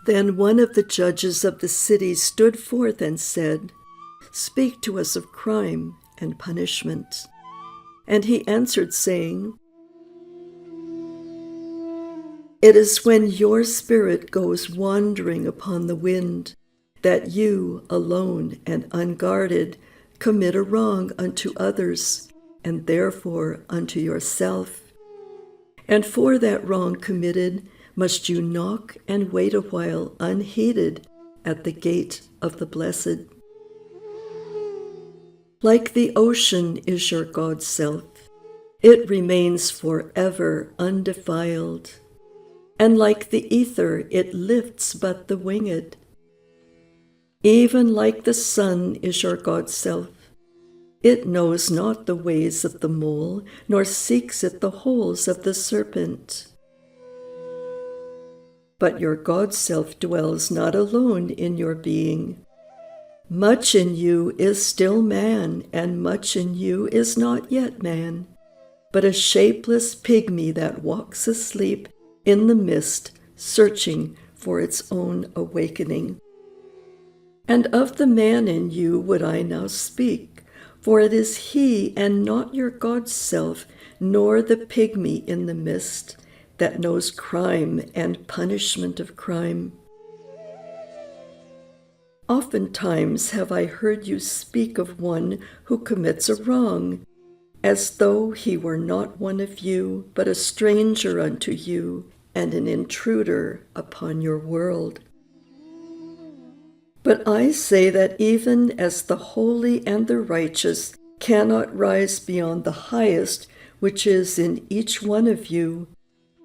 Then one of the judges of the city stood forth and said, "Speak to us of crime and punishment." And he answered, saying, "It is when your spirit goes wandering upon the wind, that you, alone and unguarded, commit a wrong unto others, and therefore unto yourself. And for that wrong committed must you knock and wait a while unheeded at the gate of the blessed. Like the ocean is your God's self. It remains forever undefiled. And like the ether, it lifts but the winged. Even like the sun is your God's self. It knows not the ways of the mole, nor seeks at the holes of the serpent. But your God's self dwells not alone in your being. Much in you is still man, and much in you is not yet man, but a shapeless pygmy that walks asleep in the mist, searching for its own awakening. And of the man in you would I now speak, for it is he and not your God's self, nor the pygmy in the mist, that knows crime and punishment of crime. Oftentimes have I heard you speak of one who commits a wrong, as though he were not one of you, but a stranger unto you, and an intruder upon your world. But I say that even as the holy and the righteous cannot rise beyond the highest which is in each one of you,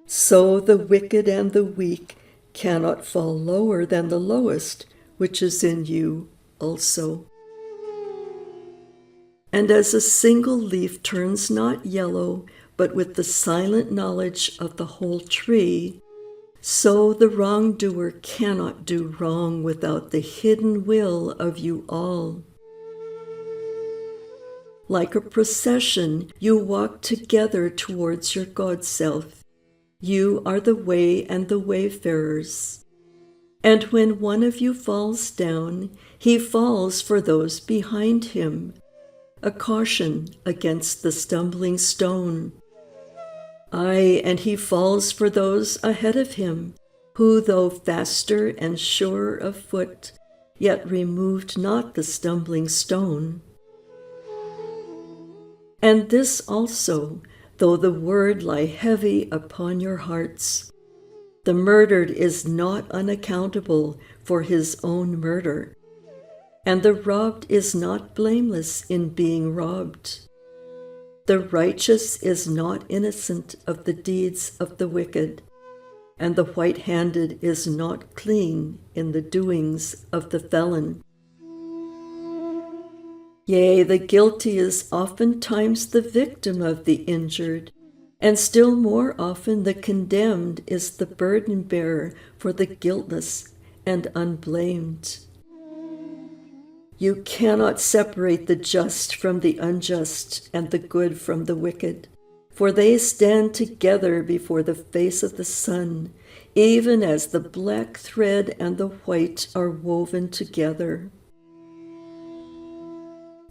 so the wicked and the weak cannot fall lower than the lowest which is in you also. And as a single leaf turns not yellow, but with the silent knowledge of the whole tree, so the wrongdoer cannot do wrong without the hidden will of you all. Like a procession, you walk together towards your God's self. You are the way and the wayfarers. And when one of you falls down, he falls for those behind him, a caution against the stumbling stone. Aye, and he falls for those ahead of him, who, though faster and surer of foot, yet removed not the stumbling stone. And this also, though the word lie heavy upon your hearts, the murdered is not unaccountable for his own murder, and the robbed is not blameless in being robbed. The righteous is not innocent of the deeds of the wicked, and the white-handed is not clean in the doings of the felon. Yea, the guilty is oftentimes the victim of the injured, and still more often the condemned is the burden-bearer for the guiltless and unblamed. You cannot separate the just from the unjust and the good from the wicked, for they stand together before the face of the sun, even as the black thread and the white are woven together.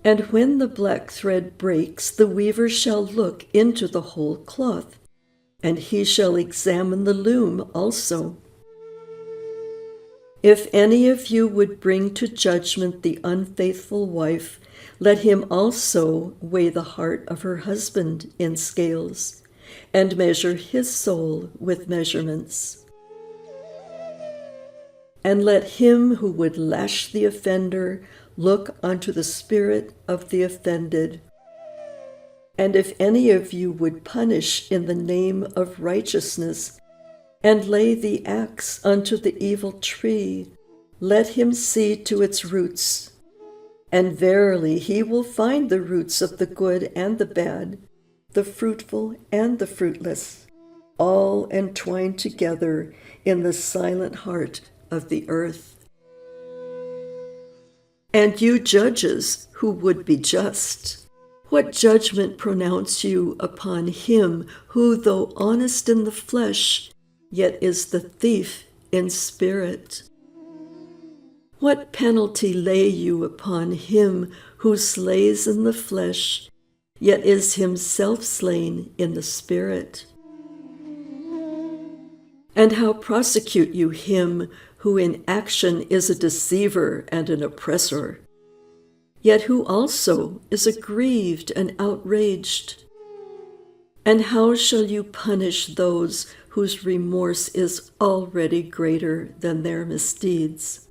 And when the black thread breaks, the weaver shall look into the whole cloth, and he shall examine the loom also. If any of you would bring to judgment the unfaithful wife, let him also weigh the heart of her husband in scales, and measure his soul with measurements. And let him who would lash the offender look unto the spirit of the offended. And if any of you would punish in the name of righteousness, and lay the axe unto the evil tree, let him see to its roots. And verily he will find the roots of the good and the bad, the fruitful and the fruitless, all entwined together in the silent heart of the earth. And you judges who would be just, what judgment pronounce you upon him who, though honest in the flesh, yet is the thief in spirit. What penalty lay you upon him who slays in the flesh, yet is himself slain in the spirit? And how prosecute you him who in action is a deceiver and an oppressor, yet who also is aggrieved and outraged? And how shall you punish those whose remorse is already greater than their misdeeds?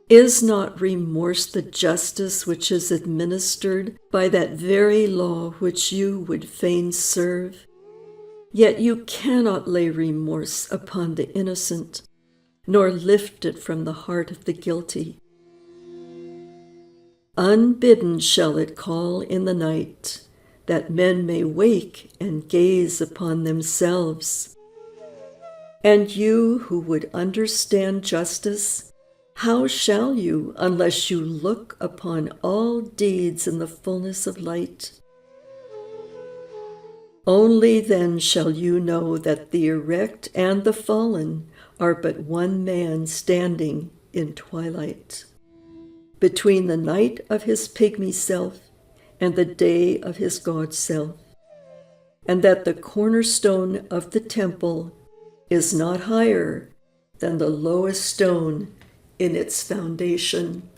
Is not remorse the justice which is administered by that very law which you would fain serve? Yet you cannot lay remorse upon the innocent, nor lift it from the heart of the guilty. Unbidden shall it call in the night, that men may wake and gaze upon themselves. And you who would understand justice, how shall you unless you look upon all deeds in the fullness of light? Only then shall you know that the erect and the fallen are but one man standing in twilight, between the night of his pygmy self and the day of his God self, and that the cornerstone of the temple is not higher than the lowest stone in its foundation.